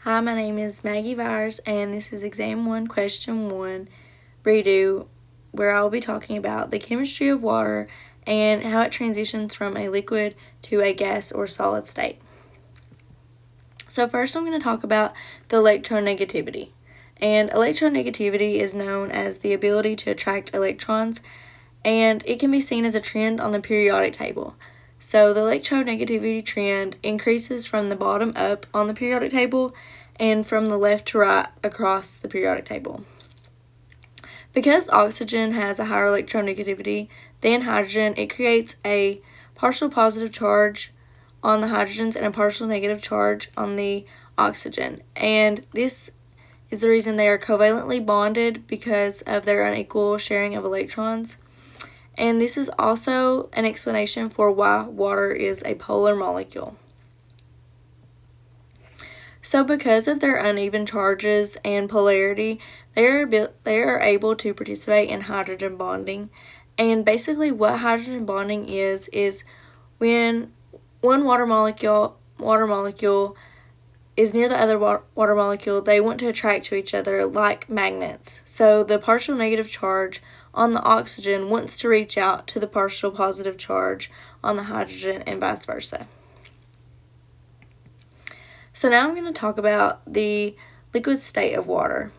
Hi, my name is Maggie Vires, and this is Exam 1, Question 1, redo, where I will be talking about the chemistry of water and how it transitions from a liquid to a gas or solid state. So first I'm going to talk about the electronegativity. And electronegativity is known as the ability to attract electrons, and it can be seen as a trend on the periodic table. So the electronegativity trend increases from the bottom up on the periodic table and from the left to right across the periodic table. Because oxygen has a higher electronegativity than hydrogen, it creates a partial positive charge on the hydrogens and a partial negative charge on the oxygen. And this is the reason they are covalently bonded, because of their unequal sharing of electrons. And this is also an explanation for why water is a polar molecule. So because of their uneven charges and polarity, they are able to participate in hydrogen bonding. And basically what hydrogen bonding is when one water molecule is near the other water molecule, they want to attract to each other like magnets. So the partial negative charge on the oxygen wants to reach out to the partial positive charge on the hydrogen and vice versa. So now I'm going to talk about the liquid state of water.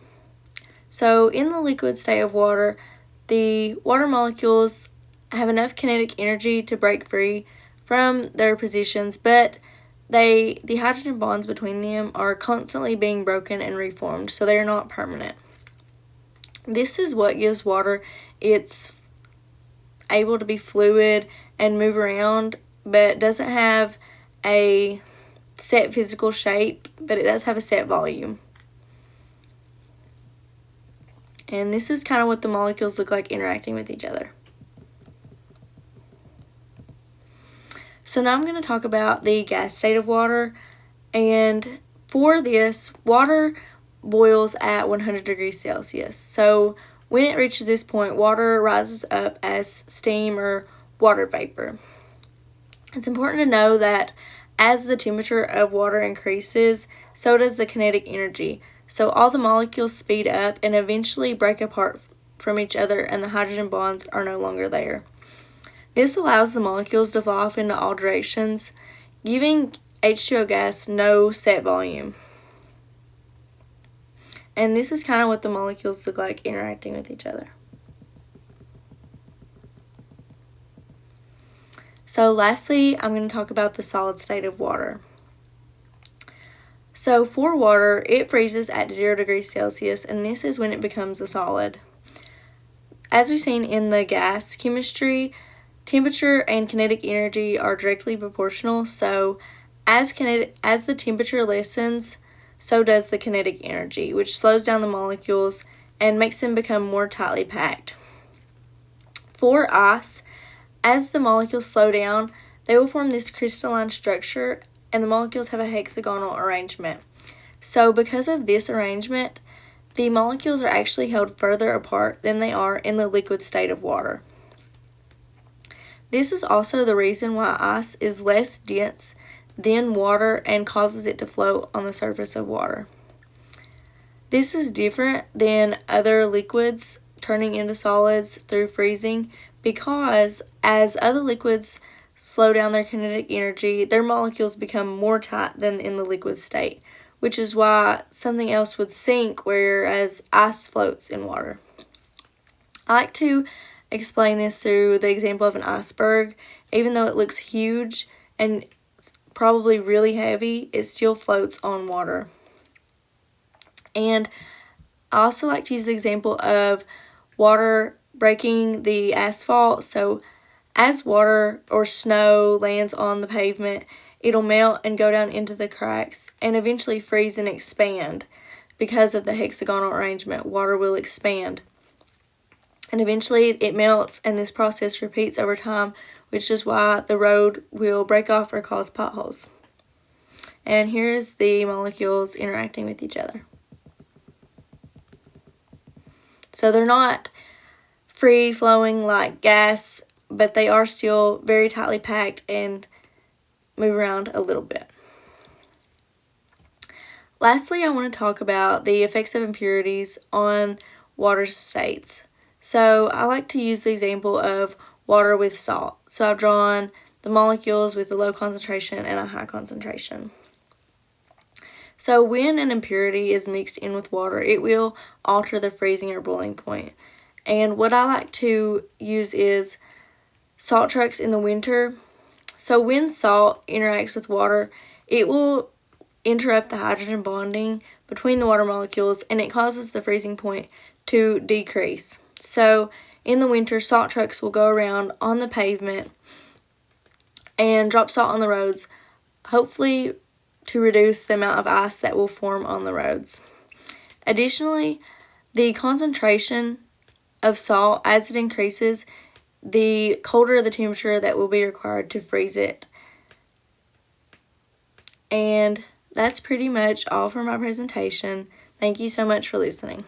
So in the liquid state of water, the water molecules have enough kinetic energy to break free from their positions, but the hydrogen bonds between them are constantly being broken and reformed, so they are not permanent. This is what gives water its able to be fluid and move around, but doesn't have a set physical shape, but it does have a set volume. And this is kind of what the molecules look like interacting with each other. So now I'm going to talk about the gas state of water, and for this, water boils at 100 degrees Celsius. So when it reaches this point, water rises up as steam or water vapor. It's important to know that as the temperature of water increases, so does the kinetic energy. So all the molecules speed up and eventually break apart from each other, and the hydrogen bonds are no longer there. This allows the molecules to fly off into all directions, giving H2O gas no set volume. And this is kind of what the molecules look like interacting with each other. So lastly, I'm going to talk about the solid state of water. So for water, it freezes at 0 degrees Celsius, and this is when it becomes a solid. As we've seen in the gas chemistry, temperature and kinetic energy are directly proportional, so as the temperature lessens, so does the kinetic energy, which slows down the molecules and makes them become more tightly packed. For ice, as the molecules slow down, they will form this crystalline structure, and the molecules have a hexagonal arrangement. So because of this arrangement, the molecules are actually held further apart than they are in the liquid state of water. This is also the reason why ice is less dense than water and causes it to float on the surface of water. This is different than other liquids turning into solids through freezing, because as other liquids slow down their kinetic energy, their molecules become more tight than in the liquid state, which is why something else would sink, whereas ice floats in water. I like to explain this through the example of an iceberg. Even though it looks huge and probably really heavy, it still floats on water. And I also like to use the example of water breaking the asphalt. So as water or snow lands on the pavement, it'll melt and go down into the cracks and eventually freeze and expand. Because of the hexagonal arrangement, water will expand. And eventually it melts, and this process repeats over time, which is why the road will break off or cause potholes. And here's the molecules interacting with each other. So they're not free flowing like gas, but they are still very tightly packed and move around a little bit. Lastly, I want to talk about the effects of impurities on water states. So I like to use the example of water with salt. So I've drawn the molecules with a low concentration and a high concentration. So when an impurity is mixed in with water, it will alter the freezing or boiling point. And what I like to use is salt trucks in the winter. So when salt interacts with water, it will interrupt the hydrogen bonding between the water molecules, and it causes the freezing point to decrease. So in the winter, salt trucks will go around on the pavement and drop salt on the roads, hopefully to reduce the amount of ice that will form on the roads. Additionally, the concentration of salt, as it increases, the colder the temperature that will be required to freeze it. And that's pretty much all for my presentation. Thank you so much for listening.